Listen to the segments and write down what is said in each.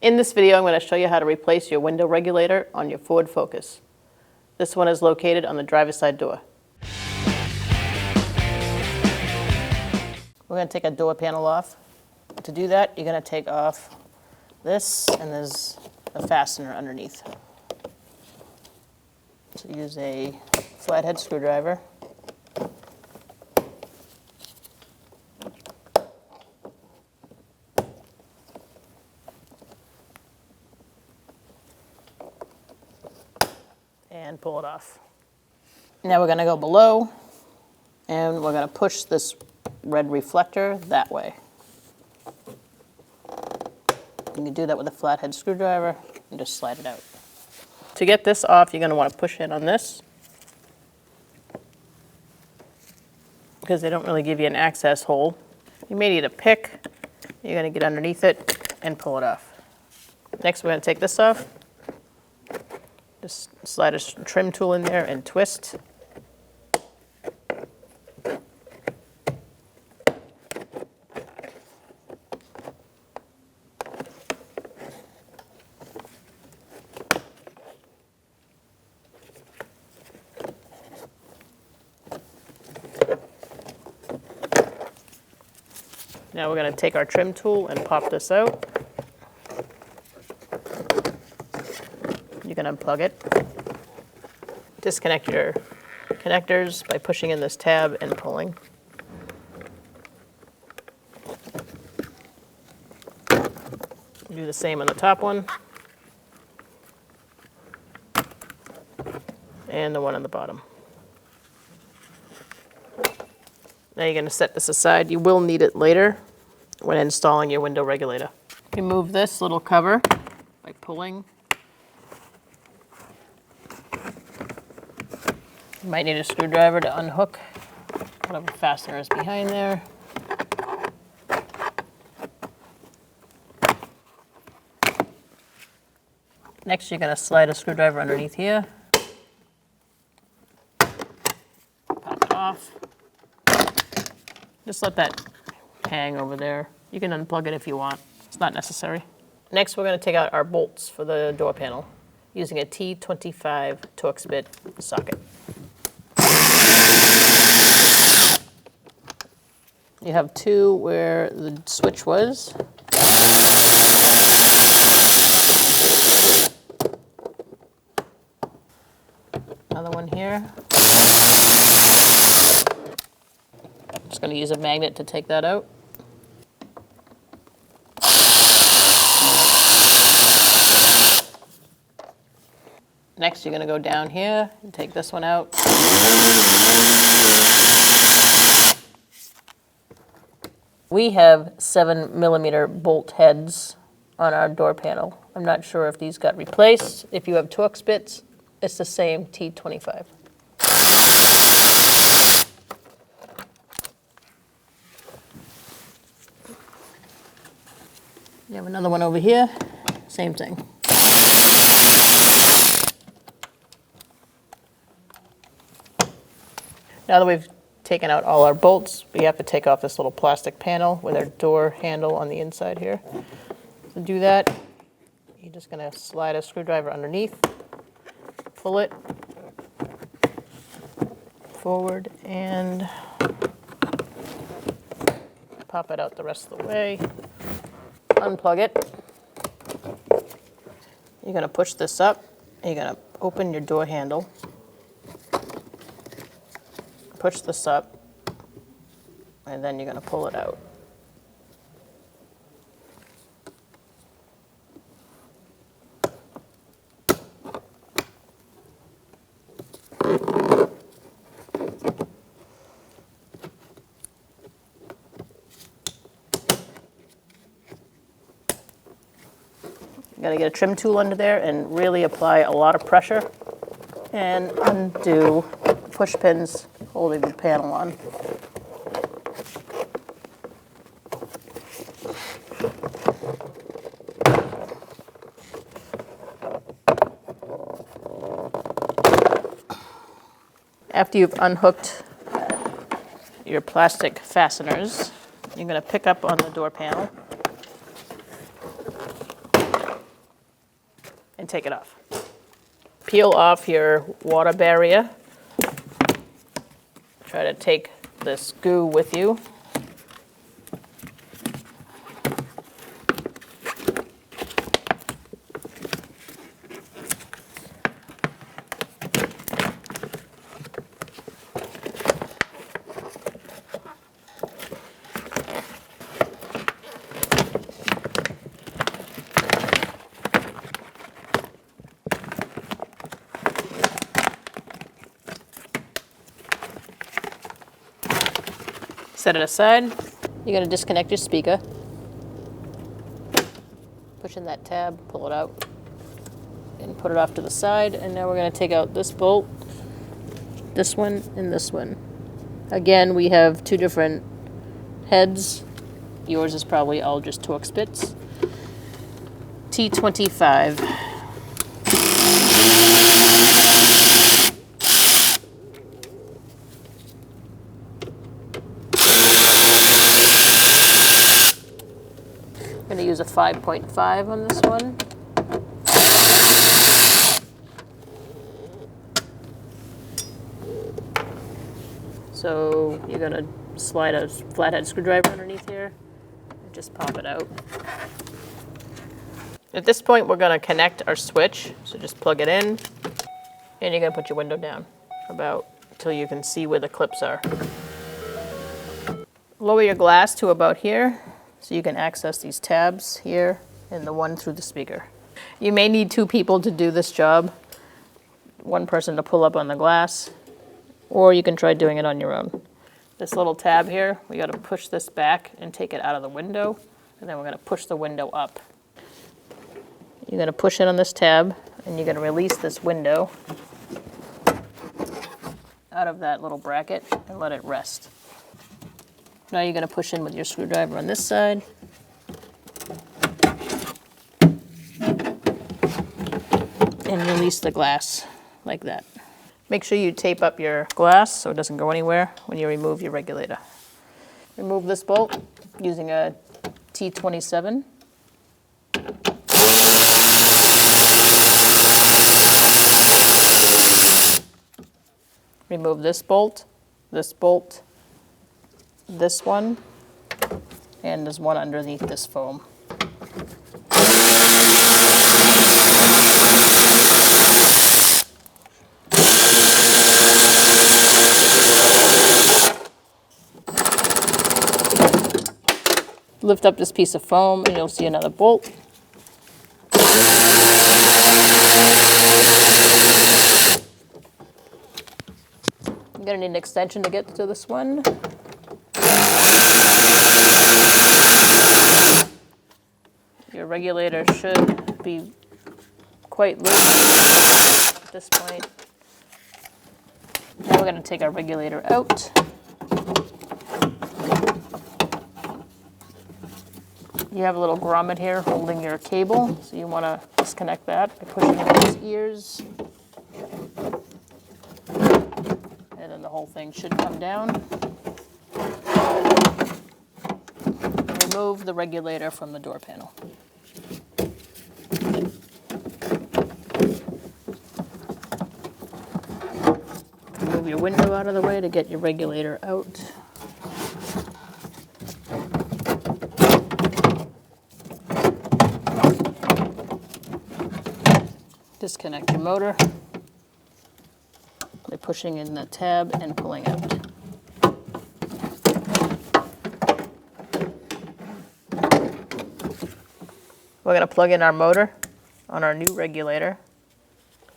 In this video, I'm going to show you how to replace your window regulator on your Ford Focus. This one is located on the driver's side door. We're going to take a door panel off. To do that, you're going to take off this, and there's a fastener underneath. So use a flathead screwdriver. And pull it off. Now we're going to go below, and we're going to push this red reflector that way. You can do that with a flathead screwdriver and just slide it out. To get this off, you're going to want to push in on this, because they don't really give you an access hole. You may need a pick. You're going to get underneath it and pull it off. Next, we're going to take this off. Just slide a trim tool in there and twist. Now we're going to take our trim tool and pop this out. You can unplug it. Disconnect your connectors by pushing in this tab and pulling. Do the same on the top one. And the one on the bottom. Now you're going to set this aside. You will need it later when installing your window regulator. Remove this little cover by pulling. You might need a screwdriver to unhook whatever fastener is behind there. Next, you're going to slide a screwdriver underneath here. Pop it off. Just let that hang over there. You can unplug it if you want. It's not necessary. Next, we're going to take out our bolts for the door panel using a T25 Torx bit socket. You have two where the switch was. Another one here. Just going to use a magnet to take that out. Next, you're going to go down here and take this one out. We have 7mm bolt heads on our door panel. I'm not sure if these got replaced. If you have Torx bits, it's the same T25. You have another one over here, same thing. Now that we've taken out all our bolts, we have to take off this little plastic panel with our door handle on the inside here. To do that, you're just going to slide a screwdriver underneath, pull it forward, and pop it out the rest of the way. Unplug it. You're going to push this up, and you're going to open your door handle. Push this up, and then you're going to pull it out. You got to get a trim tool under there and really apply a lot of pressure and undo push pins holding the panel on. After you've unhooked your plastic fasteners, you're going to pick up on the door panel. and take it off. Peel off your water barrier. Try to take this goo with you. Set it aside. You're going to disconnect your speaker. Push in that tab, pull it out, and put it off to the side. And now we're going to take out this bolt, this one, and this one. Again, we have two different heads. Yours is probably all just Torx bits. T25. I'm going to use a 5.5 on this one. So you're going to slide a flathead screwdriver underneath here and just pop it out. At this point, we're going to connect our switch. So just plug it in, and you're going to put your window down about until you can see where the clips are. Lower your glass to about here, so you can access these tabs here and the one through the speaker. You may need two people to do this job. One person to pull up on the glass, or you can try doing it on your own. This little tab here, we got to push this back and take it out of the window, and then we're going to push the window up. You're going to push it on this tab, and you're going to release this window out of that little bracket and let it rest. Now you're going to push in with your screwdriver on this side. And release the glass like that. Make sure you tape up your glass so it doesn't go anywhere when you remove your regulator. Remove this bolt using a T27. Remove this bolt, this one, and there's one underneath this foam. Lift up this piece of foam and you'll see another bolt. You're going to need an extension to get to this one. Your regulator should be quite loose at this point. Now we're going to take our regulator out. You have a little grommet here holding your cable, so you want to disconnect that by pushing in those ears. And then the whole thing should come down. Remove the regulator from the door panel. Move your window out of the way to get your regulator out. Disconnect your motor by pushing in the tab and pulling out. We're going to plug in our motor on our new regulator,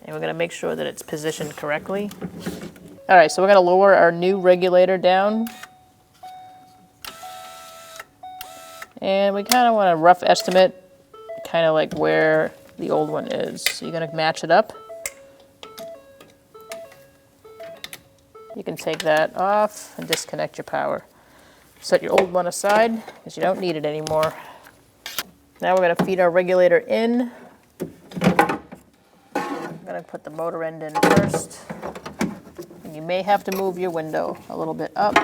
and we're going to make sure that it's positioned correctly. All right, so we're going to lower our new regulator down. And we kind of want a rough estimate, kind of like where the old one is. So you're going to match it up. You can take that off and disconnect your power. Set your old one aside because you don't need it anymore. Now we're going to feed our regulator in. I'm going to put the motor end in first. And you may have to move your window a little bit up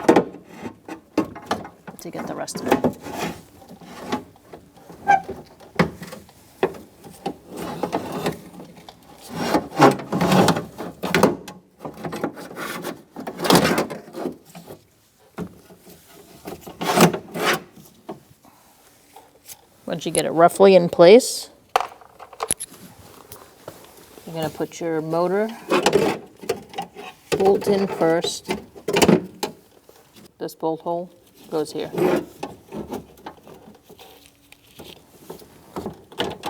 to get the rest of it. Once you get it roughly in place, you're going to put your motor bolt in first. This bolt hole goes here.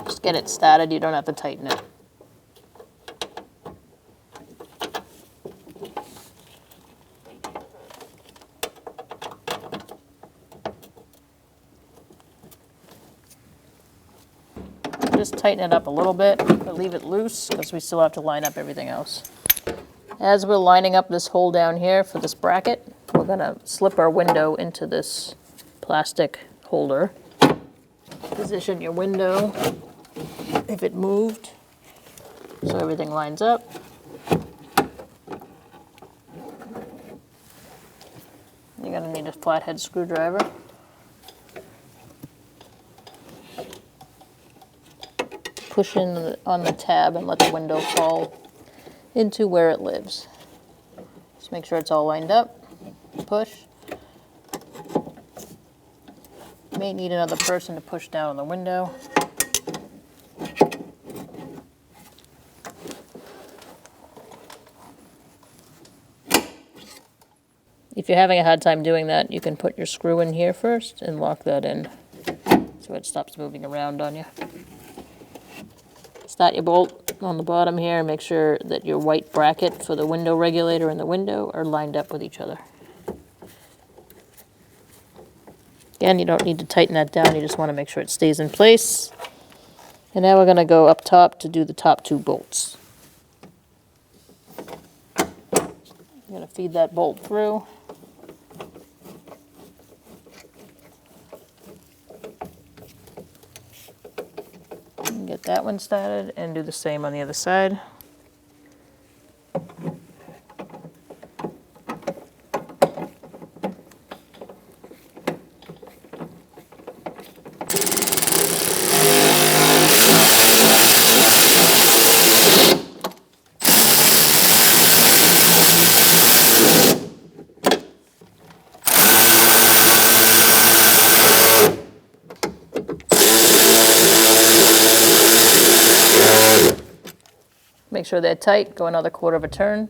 Just get it started, you don't have to tighten it. Just tighten it up a little bit, but leave it loose because we still have to line up everything else. As we're lining up this hole down here for this bracket, we're going to slip our window into this plastic holder. Position your window if it moved so everything lines up. You're going to need a flathead screwdriver. Push in on the tab and let the window fall into where it lives. Just make sure it's all lined up. Push. You may need another person to push down on the window. If you're having a hard time doing that, you can put your screw in here first and lock that in so it stops moving around on you. Start your bolt on the bottom here and make sure that your white bracket for the window regulator and the window are lined up with each other. Again, you don't need to tighten that down, you just want to make sure it stays in place. And now we're going to go up top to do the top two bolts. I'm going to feed that bolt through. Get that one started and do the same on the other side. Make sure they're tight, go another quarter of a turn.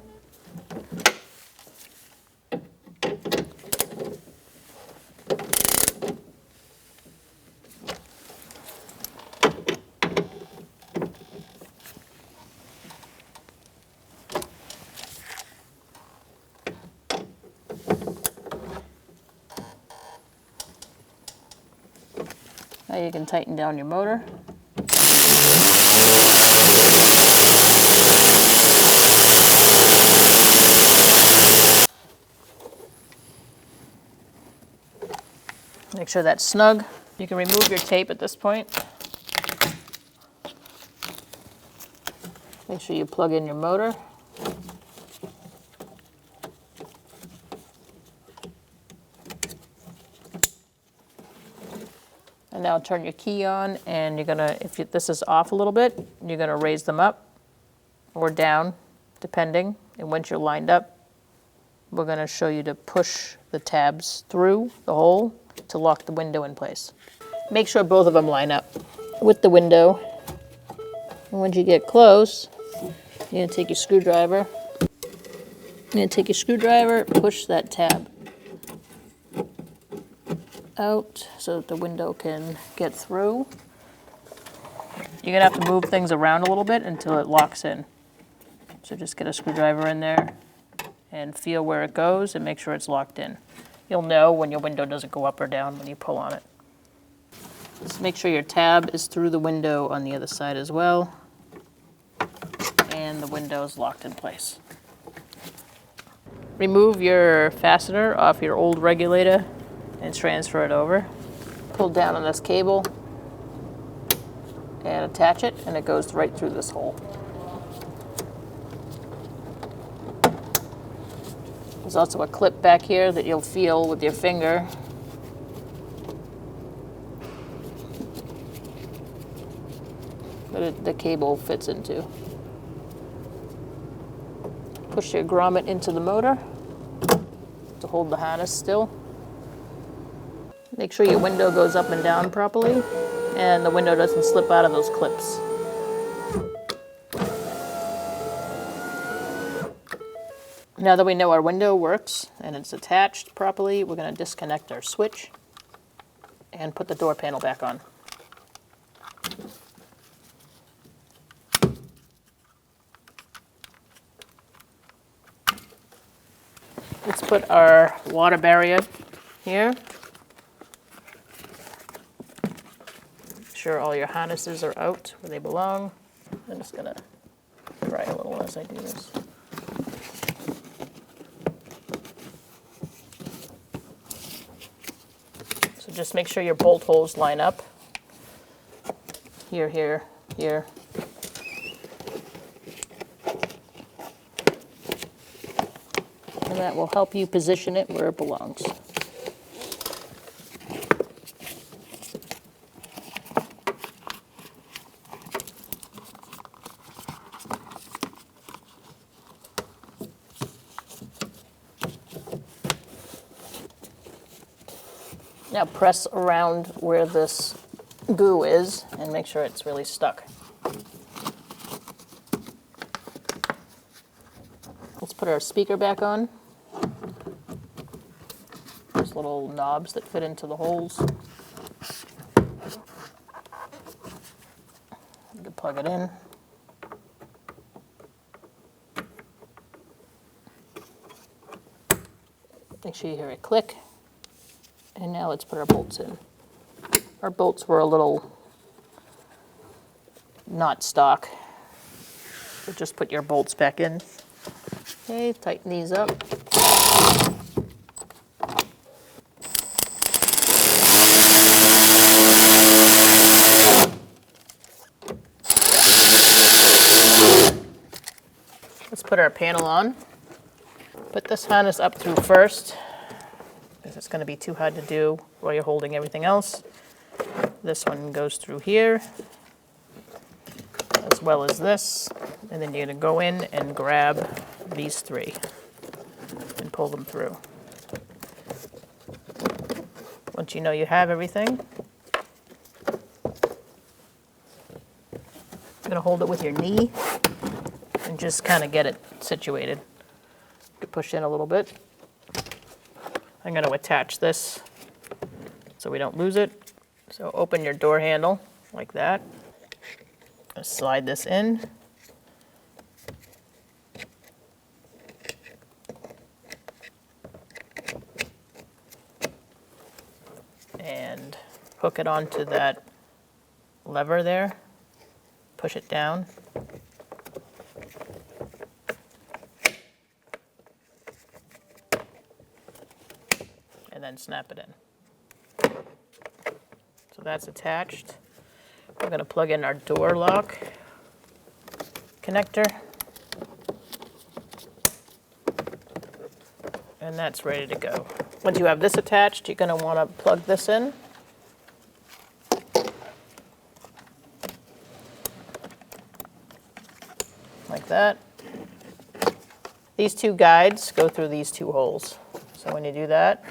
Now you can tighten down your motor. Make sure that's snug. You can remove your tape at this point. Make sure you plug in your motor. And now turn your key on, and you're gonna, this is off a little bit, you're gonna raise them up or down, depending. And once you're lined up, we're gonna show you to push the tabs through the hole to lock the window in place. Make sure both of them line up with the window. And once you get close, you're gonna take your screwdriver. Push that tab out so that the window can get through. You're gonna have to move things around a little bit until it locks in. So just get a screwdriver in there and feel where it goes and make sure it's locked in. You'll know when your window doesn't go up or down when you pull on it. Just make sure your tab is through the window on the other side as well. And the window is locked in place. Remove your fastener off your old regulator and transfer it over. Pull down on this cable and attach it, and it goes right through this hole. There's also a clip back here that you'll feel with your finger. But the cable fits into. Push your grommet into the motor to hold the harness still. Make sure your window goes up and down properly. and the window doesn't slip out of those clips. Now that we know our window works and it's attached properly, we're going to disconnect our switch and put the door panel back on. Let's put our water barrier here. Make sure all your harnesses are out where they belong. I'm just going to try a little as I do this. So just make sure your bolt holes line up. Here, here, here. And that will help you position it where it belongs. Now press around where this goo is and make sure it's really stuck. Let's put our speaker back on. There's little knobs that fit into the holes. You can plug it in. Make sure you hear it click. And now let's put our bolts in. Our bolts were a little not stock. So just put your bolts back in. Okay, tighten these up. Let's put our panel on. Put this harness up through first, because it's going to be too hard to do while you're holding everything else. This one goes through here, as well as this, and then you're going to go in and grab these three and pull them through. Once you know you have everything, you're going to hold it with your knee and just kind of get it situated. You can push in a little bit. I'm going to attach this so we don't lose it. So open your door handle like that. Slide this in. And hook it onto that lever there. Push it down. And then snap it in. So that's attached. We're going to plug in our door lock connector. And that's ready to go. Once you have this attached, you're going to want to plug this in. Like that. These two guides go through these two holes. So when you do that,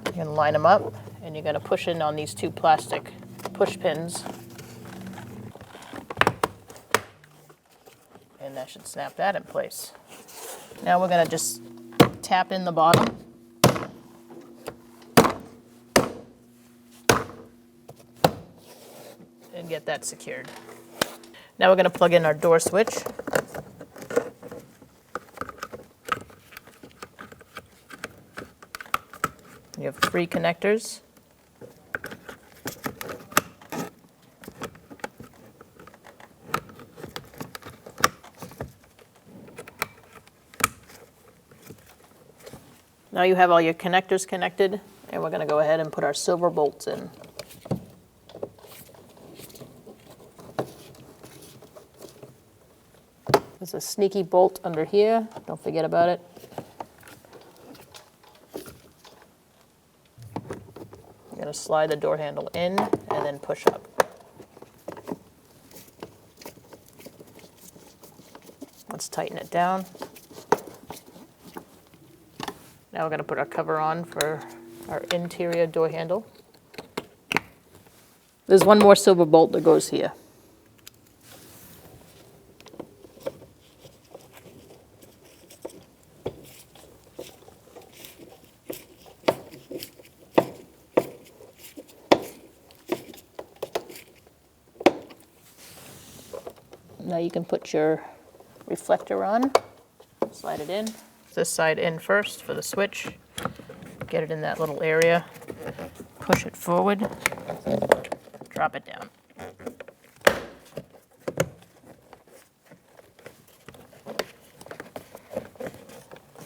you're going to line them up, and you're going to push in on these two plastic push pins. And that should snap that in place. Now we're going to just tap in the bottom. And get that secured. Now we're going to plug in our door switch. You have 3 connectors. Now you have all your connectors connected, and we're going to go ahead and put our silver bolts in. There's a sneaky bolt under here. Don't forget about it. You're going to slide the door handle in and then push up. Let's tighten it down. Now we're going to put our cover on for our interior door handle. There's one more silver bolt that goes here. Now you can put your reflector on, slide it in. This side in first for the switch. Get it in that little area, push it forward, drop it down.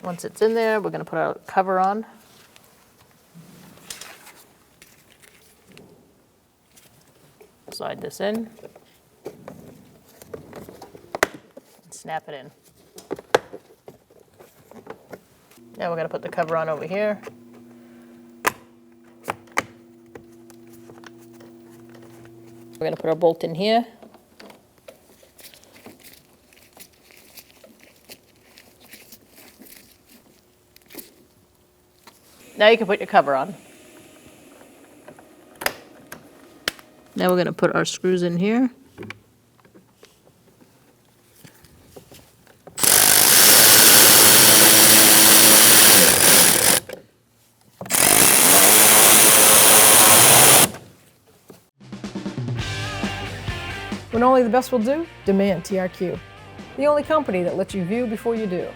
Once it's in there, we're going to put our cover on. Slide this in. Snap it in. Now we're going to put the cover on over here. We're going to put our bolt in here. Now you can put your cover on. Now we're going to put our screws in here. When only the best will do, demand TRQ. The only company that lets you view before you do.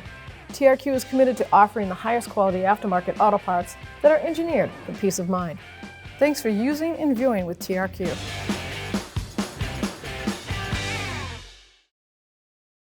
TRQ is committed to offering the highest quality aftermarket auto parts that are engineered for peace of mind. Thanks for using and viewing with TRQ.